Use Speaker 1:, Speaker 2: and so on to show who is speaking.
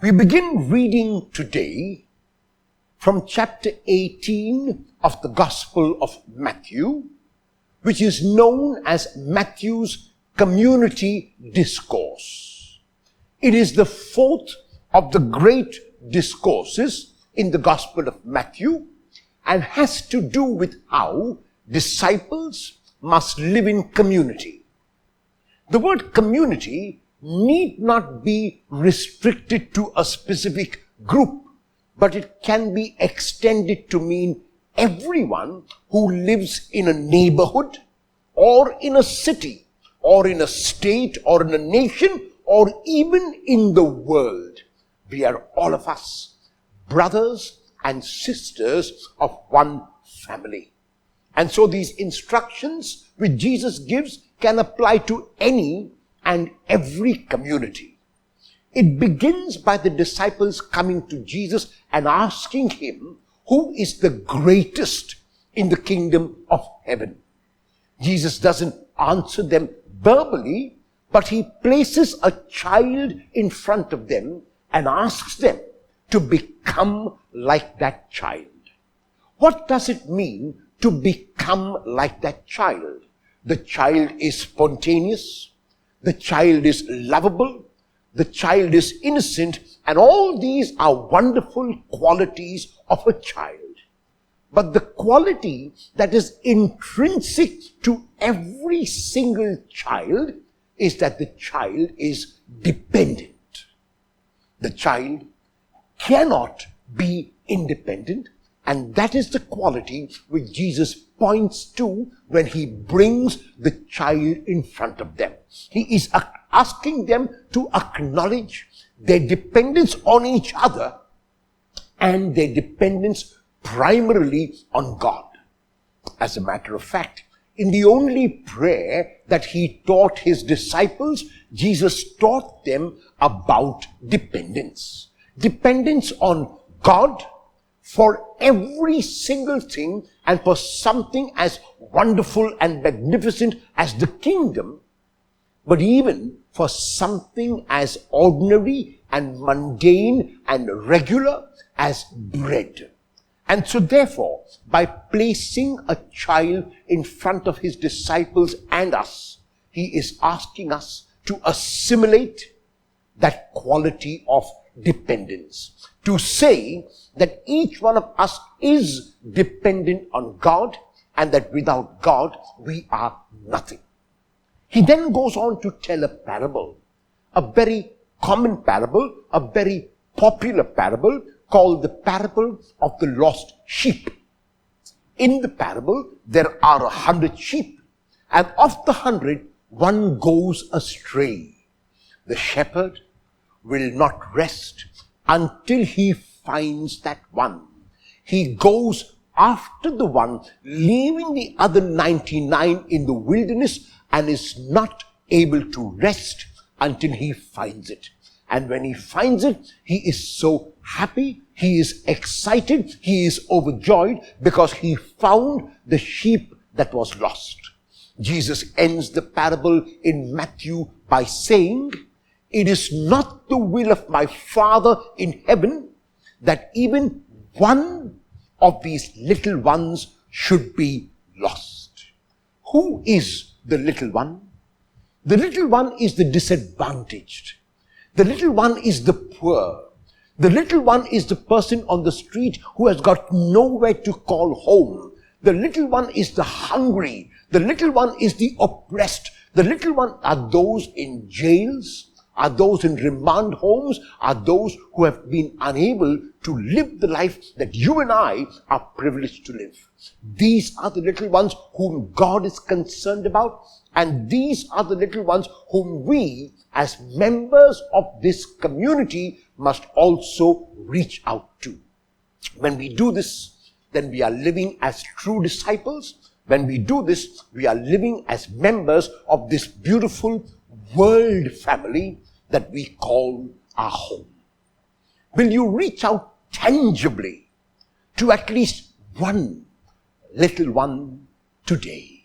Speaker 1: We begin reading today from chapter 18 of the Gospel of Matthew, which is known as Matthew's Community Discourse. It is the fourth of the great discourses in the Gospel of Matthew and has to do with how disciples must live in community. The word community need not be restricted to a specific group, but it can be extended to mean everyone who lives in a neighborhood or in a city or in a state or in a nation or even in the world. We are all of us brothers and sisters of one family. And so these instructions which Jesus gives can apply to any and every community. It begins by the disciples coming to Jesus and asking him who is the greatest in the kingdom of heaven. Jesus doesn't answer them verbally, but he places a child in front of them and asks them to become like that child. What does it mean to become like that child? The child is spontaneous. The child is lovable, the child is innocent, and all these are wonderful qualities of a child. But the quality that is intrinsic to every single child is that the child is dependent. The child cannot be independent, and that is the quality which Jesus points to when he brings the child in front of them. He is asking them to acknowledge their dependence on each other and their dependence primarily on God. As a matter of fact, in the only prayer that he taught his disciples, Jesus taught them about dependence. Dependence on God for every single thing and for something as wonderful and magnificent as the kingdom, but even for something as ordinary and mundane and regular as bread. And so therefore, by placing a child in front of his disciples and us, he is asking us to assimilate that quality of dependence. To say that each one of us is dependent on God and that without God we are nothing. He then goes on to tell a parable, a very common parable, a very popular parable called the parable of the lost sheep. In the parable, there are 100 sheep, and of the 100, one goes astray. The shepherd will not rest until he finds that one. He goes after the one, leaving the other 99 in the wilderness, and is not able to rest until he finds it. And when he finds it, he is so happy, he is excited, he is overjoyed because he found the sheep that was lost. Jesus ends the parable in Matthew by saying, "It is not the will of my Father in heaven that even one of these little ones should be lost." Who is the little one? The little one is the disadvantaged. The little one is the poor. The little one is the person on the street who has got nowhere to call home. The little one is the hungry. The little one is the oppressed. The little one are those in jails, are those in remand homes, are those who have been unable to live the life that you and I are privileged to live. These are the little ones whom God is concerned about, and these are the little ones whom we, as members of this community, must also reach out to. When we do this, then we are living as true disciples. When we do this, we are living as members of this beautiful world family that we call our home. Will you reach out tangibly to at least one little one today?